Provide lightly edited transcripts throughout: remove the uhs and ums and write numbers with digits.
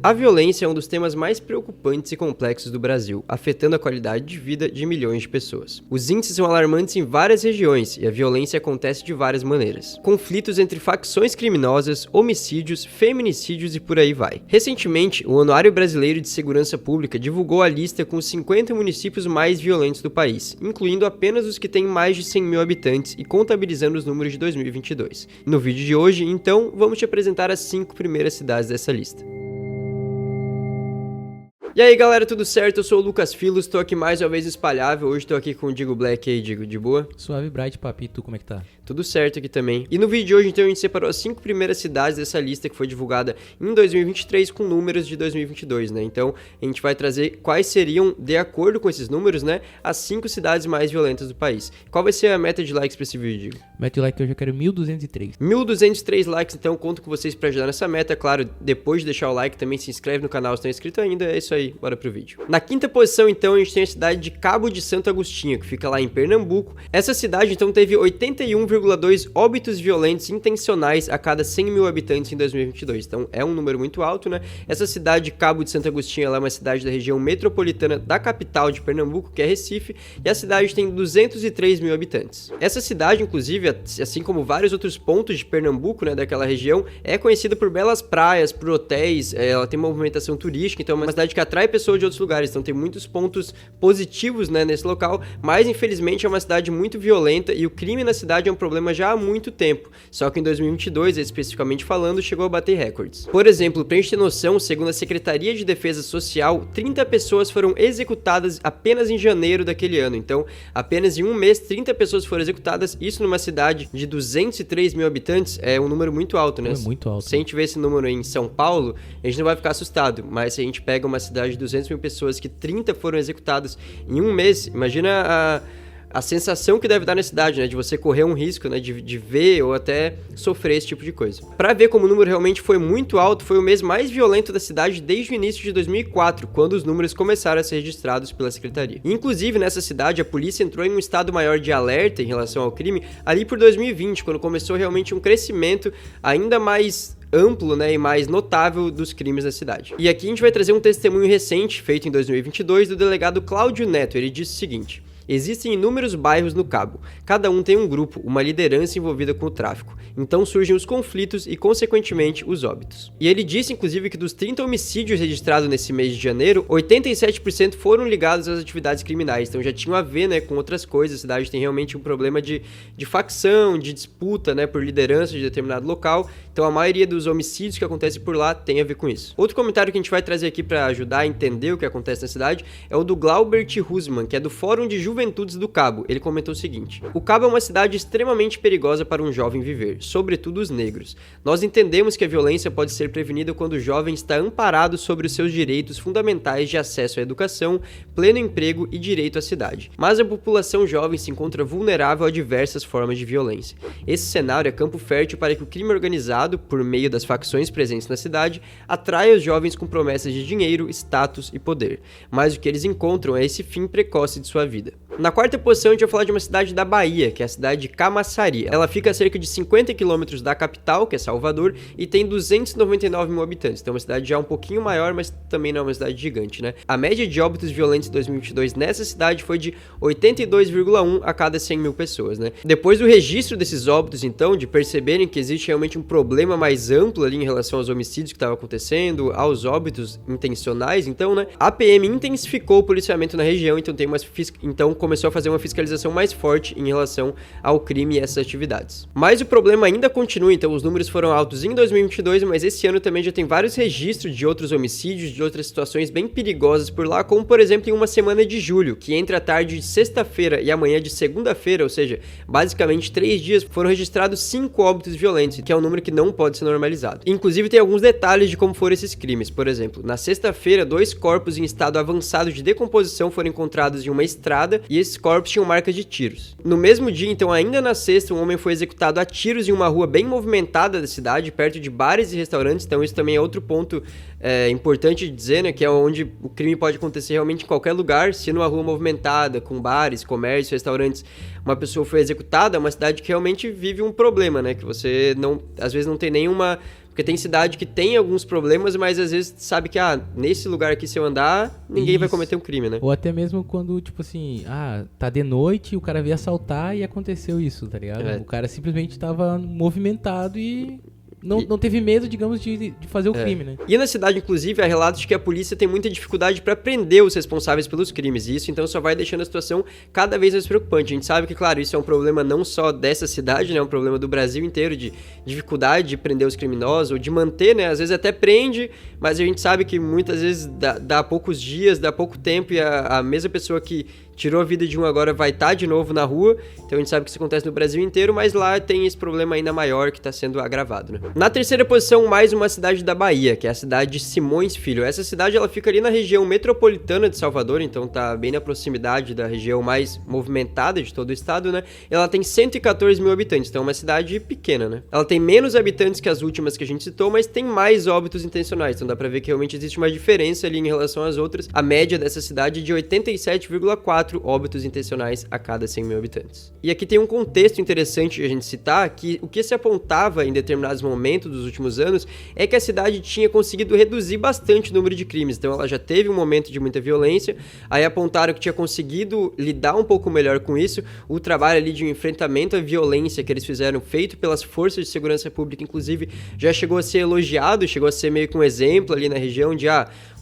A violência é um dos temas mais preocupantes e complexos do Brasil, afetando a qualidade de vida de milhões de pessoas. Os índices são alarmantes em várias regiões e a violência acontece de várias maneiras. Conflitos entre facções criminosas, homicídios, feminicídios e por aí vai. Recentemente, o Anuário Brasileiro de Segurança Pública divulgou a lista com os 50 municípios mais violentos do país, incluindo apenas os que têm mais de 100 mil habitantes e contabilizando os números de 2022. No vídeo de hoje, então, vamos te apresentar as 5 primeiras cidades dessa lista. E aí galera, tudo certo? Eu sou o Lucas Filos, tô aqui mais uma vez espalhável, hoje tô aqui com o Digo Black. E aí, Digo, de boa? Suave, Bright, papi, tu como é que tá? Tudo certo aqui também. E no vídeo de hoje, então, a gente separou as 5 primeiras cidades dessa lista que foi divulgada em 2023 com números de 2022, né? Então, a gente vai trazer quais seriam, de acordo com esses números, né, as 5 cidades mais violentas do país. Qual vai ser a meta de likes pra esse vídeo, Digo? Mete o like que eu já quero 1.203. 1.203 likes, então conto com vocês pra ajudar nessa meta. Claro, depois de deixar o like, também se inscreve no canal se não é inscrito ainda. É isso aí, bora pro vídeo. Na quinta posição, então, a gente tem a cidade de Cabo de Santo Agostinho, que fica lá em Pernambuco. Essa cidade, então, teve 81,2 óbitos violentos intencionais a cada 100 mil habitantes em 2022. Então, é um número muito alto, né? Essa cidade de Cabo de Santo Agostinho, ela é uma cidade da região metropolitana da capital de Pernambuco, que é Recife, e a cidade tem 203 mil habitantes. Essa cidade, inclusive, assim como vários outros pontos de Pernambuco, né, daquela região, é conhecida por belas praias, por hotéis, ela tem uma movimentação turística, então é uma cidade que atrai pessoas de outros lugares, então tem muitos pontos positivos, né, nesse local, mas infelizmente é uma cidade muito violenta e o crime na cidade é um problema já há muito tempo, só que em 2022, especificamente falando, chegou a bater recordes. Por exemplo, pra gente ter noção, segundo a Secretaria de Defesa Social, 30 pessoas foram executadas apenas em janeiro daquele ano, então apenas em um mês 30 pessoas foram executadas, isso numa cidade de 203 mil habitantes, é um número muito alto, né? É muito alto. Se a gente vê esse número em São Paulo, a gente não vai ficar assustado, mas se a gente pega uma cidade de 200 mil pessoas que 30 foram executadas em um mês, imagina a sensação que deve dar na cidade, né, de você correr um risco, né, de ver ou até sofrer esse tipo de coisa. Pra ver como o número realmente foi muito alto, foi o mês mais violento da cidade desde o início de 2004, quando os números começaram a ser registrados pela secretaria. Inclusive, nessa cidade, a polícia entrou em um estado maior de alerta em relação ao crime ali por 2020, quando começou realmente um crescimento ainda mais amplo, né, e mais notável dos crimes na cidade. E aqui a gente vai trazer um testemunho recente, feito em 2022, do delegado Cláudio Neto. Ele disse o seguinte: existem inúmeros bairros no Cabo, cada um tem um grupo, uma liderança envolvida com o tráfico, então surgem os conflitos e, consequentemente, os óbitos. E ele disse, inclusive, que dos 30 homicídios registrados nesse mês de janeiro, 87% foram ligados às atividades criminais, então já tinham a ver, né, com outras coisas. A cidade tem realmente um problema de facção, de disputa, né, por liderança de determinado local, então a maioria dos homicídios que acontecem por lá tem a ver com isso. Outro comentário que a gente vai trazer aqui para ajudar a entender o que acontece na cidade é o do Glaubert Husman, que é do Fórum de Juventudes do Cabo. Ele comentou o seguinte: o Cabo é uma cidade extremamente perigosa para um jovem viver, sobretudo os negros. Nós entendemos que a violência pode ser prevenida quando o jovem está amparado sobre os seus direitos fundamentais de acesso à educação, pleno emprego e direito à cidade. Mas a população jovem se encontra vulnerável a diversas formas de violência. Esse cenário é campo fértil para que o crime organizado, por meio das facções presentes na cidade, atraia os jovens com promessas de dinheiro, status e poder. Mas o que eles encontram é esse fim precoce de sua vida. Na quarta posição, a gente vai falar de uma cidade da Bahia, que é a cidade de Camaçari. Ela fica a cerca de 50 quilômetros da capital, que é Salvador, e tem 299 mil habitantes. Então é uma cidade já um pouquinho maior, mas também não é uma cidade gigante, né? A média de óbitos violentos em 2022 nessa cidade foi de 82,1 a cada 100 mil pessoas, né? Depois do registro desses óbitos, então, de perceberem que existe realmente um problema mais amplo ali em relação aos homicídios que estavam acontecendo, aos óbitos intencionais, então, né? A PM intensificou o policiamento na região, então começou a fazer uma fiscalização mais forte em relação ao crime e essas atividades. Mas o problema ainda continua, então os números foram altos em 2022, mas esse ano também já tem vários registros de outros homicídios, de outras situações bem perigosas por lá, como por exemplo em uma semana de julho, que entre a tarde de sexta-feira e a manhã de segunda-feira, ou seja, basicamente 3 dias, foram registrados 5 óbitos violentos, que é um número que não pode ser normalizado. Inclusive tem alguns detalhes de como foram esses crimes. Por exemplo, na sexta-feira, 2 corpos em estado avançado de decomposição foram encontrados em uma estrada e esses corpos tinham marcas de tiros. No mesmo dia, então, ainda na sexta, um homem foi executado a tiros em uma rua bem movimentada da cidade, perto de bares e restaurantes. Então isso também é outro ponto importante de dizer, né, que é onde o crime pode acontecer realmente em qualquer lugar. Se numa rua movimentada, com bares, comércios, restaurantes, uma pessoa foi executada, é uma cidade que realmente vive um problema, né, que você não, às vezes não tem nenhuma Porque tem cidade que tem alguns problemas, mas às vezes sabe que, nesse lugar aqui se eu andar, ninguém vai cometer um crime, né? Ou até mesmo quando, tipo assim, tá de noite, o cara veio assaltar e aconteceu isso, tá ligado? O cara simplesmente tava movimentado e não teve medo, digamos, de fazer o crime, né? E na cidade, inclusive, há relatos de que a polícia tem muita dificuldade para prender os responsáveis pelos crimes. E isso, então, só vai deixando a situação cada vez mais preocupante. A gente sabe que, claro, isso é um problema não só dessa cidade, né? É um problema do Brasil inteiro, de dificuldade de prender os criminosos, ou de manter, né? Às vezes até prende, mas a gente sabe que muitas vezes dá poucos dias, dá pouco tempo, e a mesma pessoa que tirou a vida de um agora vai estar de novo na rua. Então a gente sabe que isso acontece no Brasil inteiro, mas lá tem esse problema ainda maior que está sendo agravado, né? Na terceira posição, mais uma cidade da Bahia, que é a cidade de Simões Filho. Essa cidade, ela fica ali na região metropolitana de Salvador, então tá bem na proximidade da região mais movimentada de todo o estado, né? Ela tem 114 mil habitantes, então é uma cidade pequena, né? Ela tem menos habitantes que as últimas que a gente citou, mas tem mais óbitos intencionais, então dá pra ver que realmente existe uma diferença ali em relação às outras. A média dessa cidade é de 87,4 óbitos intencionais a cada 100 mil habitantes. E aqui tem um contexto interessante de a gente citar, que o que se apontava em determinados momentos dos últimos anos é que a cidade tinha conseguido reduzir bastante o número de crimes, então ela já teve um momento de muita violência, aí apontaram que tinha conseguido lidar um pouco melhor com isso, o trabalho ali de um enfrentamento à violência que eles fizeram, feito pelas forças de segurança pública, inclusive, já chegou a ser elogiado, chegou a ser meio que um exemplo ali na região de,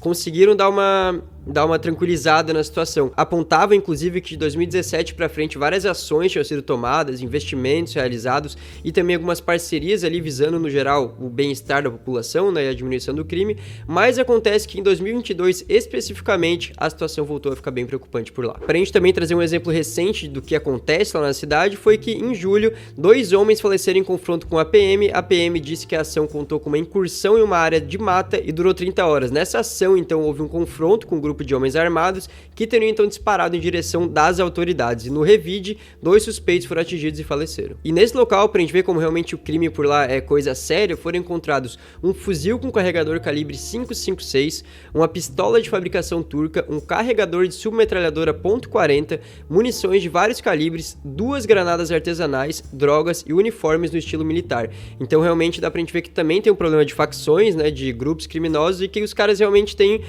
conseguiram dar uma tranquilizada na situação. Apontava, inclusive, que de 2017 para frente várias ações tinham sido tomadas, investimentos realizados e também algumas parcerias ali visando, no geral, o bem-estar da população, né, e a diminuição do crime, mas acontece que em 2022, especificamente, a situação voltou a ficar bem preocupante por lá. Para a gente também trazer um exemplo recente do que acontece lá na cidade, foi que em julho, 2 homens faleceram em confronto com a PM disse que a ação contou com uma incursão em uma área de mata e durou 30 horas. Nessa ação, então, houve um confronto com um grupo de homens armados que teriam então disparado em direção das autoridades. E no revide, 2 suspeitos foram atingidos e faleceram. E nesse local, pra gente ver como realmente o crime por lá é coisa séria, foram encontrados um fuzil com carregador calibre .556, uma pistola de fabricação turca, um carregador de submetralhadora .40, munições de vários calibres, 2 granadas artesanais, drogas e uniformes no estilo militar. Então realmente dá pra gente ver que também tem um problema de facções, né, de grupos criminosos e que os caras realmente têm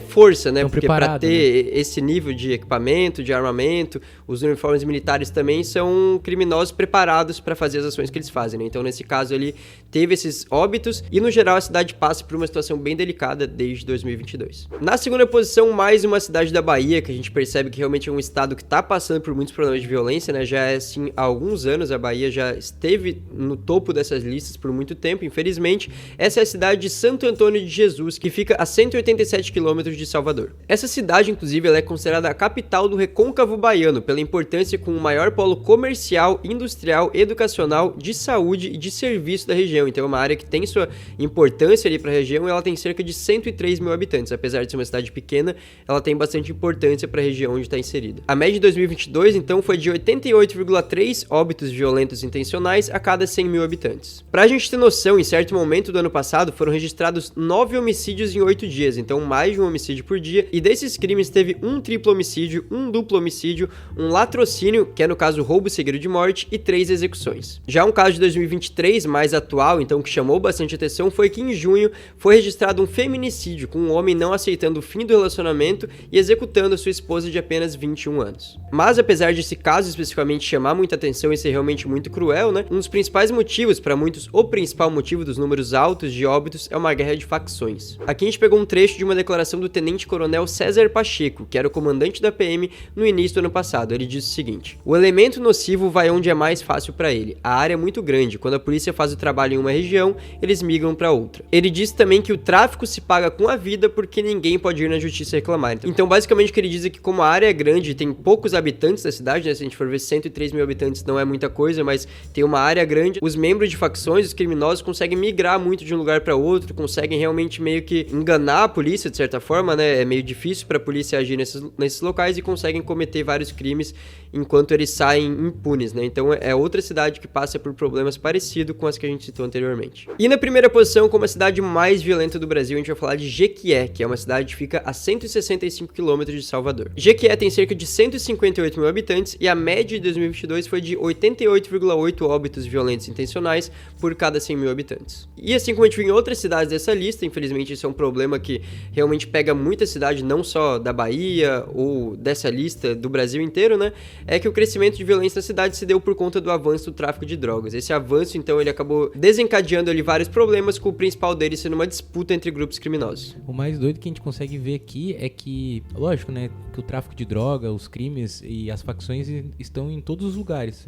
força, né? Porque para ter esse nível de equipamento, de armamento, os uniformes militares também são criminosos preparados para fazer as ações que eles fazem, né? Então, nesse caso ali, teve esses óbitos e, no geral, a cidade passa por uma situação bem delicada desde 2022. Na segunda posição, mais uma cidade da Bahia, que a gente percebe que realmente é um estado que está passando por muitos problemas de violência, né? Já é assim há alguns anos, a Bahia já esteve no topo dessas listas por muito tempo, infelizmente. Essa é a cidade de Santo Antônio de Jesus, que fica a 187 quilômetros de Salvador. Essa cidade, inclusive, ela é considerada a capital do recôncavo baiano, pela importância com o maior polo comercial, industrial, educacional, de saúde e de serviço da região. Então é uma área que tem sua importância ali para a região e ela tem cerca de 103 mil habitantes. Apesar de ser uma cidade pequena, ela tem bastante importância para a região onde está inserida. A média de 2022, então, foi de 88,3 óbitos violentos intencionais a cada 100 mil habitantes. Para a gente ter noção, em certo momento do ano passado, foram registrados 9 homicídios em 8 dias, então mais de um homicídio por dia, e desses crimes teve um triplo homicídio, um duplo homicídio, um latrocínio, que é no caso roubo seguido de morte, e 3 execuções. Já um caso de 2023, mais atual, então que chamou bastante atenção, foi que em junho foi registrado um feminicídio, com um homem não aceitando o fim do relacionamento e executando a sua esposa de apenas 21 anos. Mas apesar desse caso especificamente chamar muita atenção e ser realmente muito cruel, né, um dos principais motivos, para muitos o principal motivo dos números altos de óbitos é uma guerra de facções. Aqui a gente pegou um trecho de uma declaração do tenente-coronel César Pacheco, que era o comandante da PM no início do ano passado. Ele disse o seguinte: o elemento nocivo vai onde é mais fácil para ele. A área é muito grande. Quando a polícia faz o trabalho em uma região, eles migram para outra. Ele disse também que o tráfico se paga com a vida porque ninguém pode ir na justiça reclamar. Então, basicamente, o que ele diz é que como a área é grande e tem poucos habitantes na cidade, né? Se a gente for ver 103 mil habitantes não é muita coisa, mas tem uma área grande, os membros de facções, os criminosos, conseguem migrar muito de um lugar para outro, conseguem realmente meio que enganar acionar a polícia, de certa forma, né? É meio difícil para a polícia agir nesses locais e conseguem cometer vários crimes enquanto eles saem impunes, né? Então é outra cidade que passa por problemas parecidos com as que a gente citou anteriormente. E na primeira posição, como a cidade mais violenta do Brasil, a gente vai falar de Jequié, que é uma cidade que fica a 165 quilômetros de Salvador. Jequié tem cerca de 158 mil habitantes e a média de 2022 foi de 88,8 óbitos violentos intencionais por cada 100 mil habitantes. E assim como a gente viu em outras cidades dessa lista, infelizmente isso é um problema que realmente pega muita cidade, não só da Bahia ou dessa lista do Brasil inteiro, né? É que o crescimento de violência na cidade se deu por conta do avanço do tráfico de drogas. Esse avanço, então, ele acabou desencadeando ali vários problemas, com o principal deles sendo uma disputa entre grupos criminosos. O mais doido que a gente consegue ver aqui é que, lógico, né, que o tráfico de droga, os crimes e as facções estão em todos os lugares,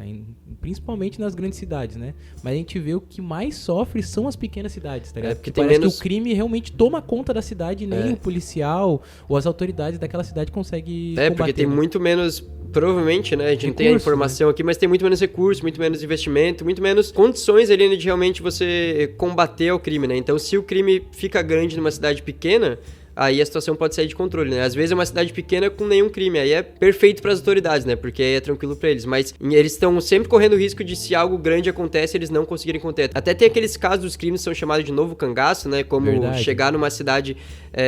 principalmente nas grandes cidades, né? Mas a gente vê o que mais sofre são as pequenas cidades, tá ligado? Porque parece que o crime realmente toma conta da cidade e nem o policial ou as autoridades daquela cidade conseguem combater. Porque tem muito menos... Provavelmente, né? A gente não tem a informação aqui, mas tem muito menos recurso, muito menos investimento, muito menos condições ali de realmente você combater o crime, né? Então, se o crime fica grande numa cidade pequena, aí a situação pode sair de controle, né? Às vezes é uma cidade pequena com nenhum crime, aí é perfeito para as autoridades, né? Porque aí é tranquilo para eles, mas eles estão sempre correndo o risco de, se algo grande acontece, eles não conseguirem conter. Até tem aqueles casos dos crimes que são chamados de novo cangaço, né? Como chegar numa cidade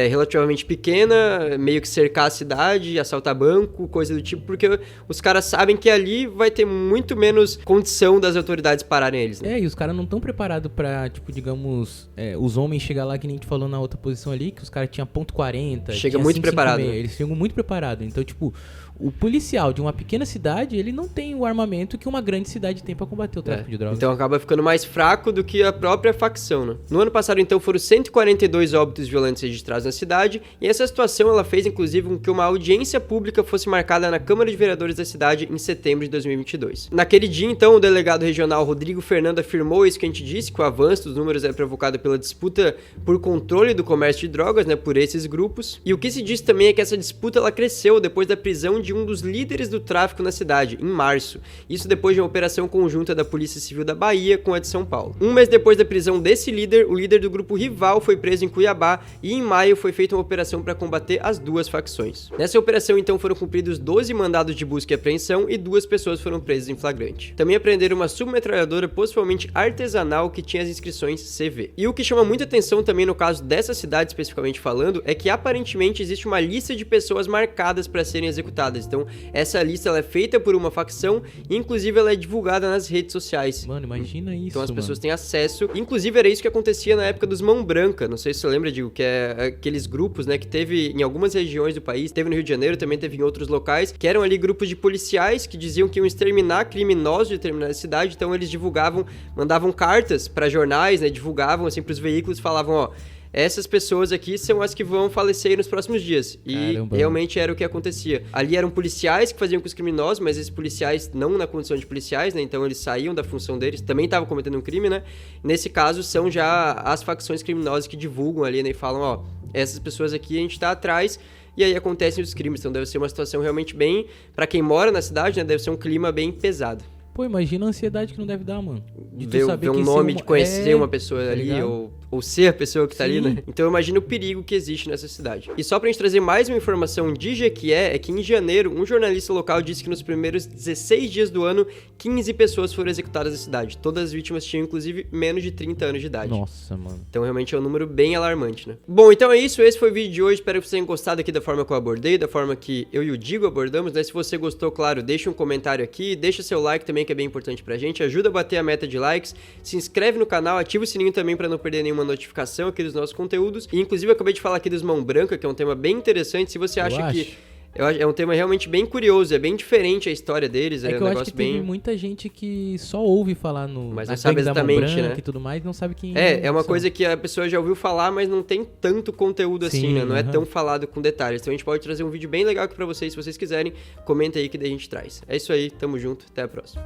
relativamente pequena, meio que cercar a cidade, assaltar banco, coisa do tipo, porque os caras sabem que ali vai ter muito menos condição das autoridades pararem eles, né? E os caras não estão preparados pra, tipo, digamos, os homens chegar lá, que nem a gente falou na outra posição ali, que os caras tinham ponto .40. Chega muito preparado. Né? Eles chegam muito preparados. Então, tipo, o policial de uma pequena cidade, ele não tem o armamento que uma grande cidade tem pra combater o tráfico de drogas. Então acaba ficando mais fraco do que a própria facção, né? No ano passado, então, foram 142 óbitos violentos registrados na cidade, e essa situação ela fez, inclusive, com que uma audiência pública fosse marcada na Câmara de Vereadores da cidade em setembro de 2022. Naquele dia, então, o delegado regional Rodrigo Fernando afirmou isso que a gente disse, que o avanço dos números é provocado pela disputa por controle do comércio de drogas, né, por esses grupos. E o que se diz também é que essa disputa ela cresceu depois da prisão de um dos líderes do tráfico na cidade, em março. Isso depois de uma operação conjunta da Polícia Civil da Bahia com a de São Paulo. Um mês depois da prisão desse líder, o líder do grupo rival foi preso em Cuiabá e em maio foi feita uma operação para combater as duas facções. Nessa operação, então, foram cumpridos 12 mandados de busca e apreensão e 2 pessoas foram presas em flagrante. Também apreenderam uma submetralhadora possivelmente artesanal que tinha as inscrições CV. E o que chama muita atenção também no caso dessa cidade especificamente falando é que aparentemente existe uma lista de pessoas marcadas para serem executadas. Então, essa lista ela é feita por uma facção e, inclusive, ela é divulgada nas redes sociais. Mano, imagina isso, então as pessoas têm acesso. Inclusive, era isso que acontecia na época dos Mão Branca. Não sei se você lembra, Digo, que é aqueles grupos, né, que teve em algumas regiões do país, teve no Rio de Janeiro, também teve em outros locais, que eram ali grupos de policiais que diziam que iam exterminar criminosos de determinada cidade. Então, eles divulgavam, mandavam cartas para jornais, né, divulgavam assim pros veículos, falavam, ó, essas pessoas aqui são as que vão falecer nos próximos dias. E realmente era o que acontecia. Ali eram policiais que faziam com os criminosos, mas esses policiais não na condição de policiais, né? Então eles saíam da função deles, também estavam cometendo um crime, né? Nesse caso, são já as facções criminosas que divulgam ali, né? E falam, ó, essas pessoas aqui a gente tá atrás. E aí acontecem os crimes. Então deve ser uma situação realmente bem... Pra quem mora na cidade, né? Deve ser um clima bem pesado. Pô, imagina a ansiedade que não deve dar, mano. De ver um nome, de conhecer uma pessoa ali, ou ser a pessoa que tá ali, né? Então eu imagino o perigo que existe nessa cidade. E só pra gente trazer mais uma informação de Jequié, é que em janeiro, um jornalista local disse que nos primeiros 16 dias do ano, 15 pessoas foram executadas na cidade. Todas as vítimas tinham, inclusive, menos de 30 anos de idade. Nossa, mano. Então realmente é um número bem alarmante, né? Bom, então é isso. Esse foi o vídeo de hoje. Espero que vocês tenham gostado aqui da forma que eu abordei, da forma que eu e o Digo abordamos, né? Se você gostou, claro, deixa um comentário aqui, deixa seu like também, que é bem importante pra gente, ajuda a bater a meta de likes, se inscreve no canal, ativa o sininho também pra não perder nenhuma notificação aqui dos nossos conteúdos. E inclusive eu acabei de falar aqui dos Mão Branca, que é um tema bem interessante. Se você acha que é um tema realmente bem curioso, é bem diferente a história deles. É que eu acho que teve muita gente que só ouve falar mas não sabe exatamente, né? E tudo mais, não sabe quem é uma coisa que a pessoa já ouviu falar, mas não tem tanto conteúdo assim, né? Não é tão falado com detalhes. Então a gente pode trazer um vídeo bem legal aqui pra vocês, se vocês quiserem, comenta aí que daí a gente traz. É isso aí, tamo junto, até a próxima.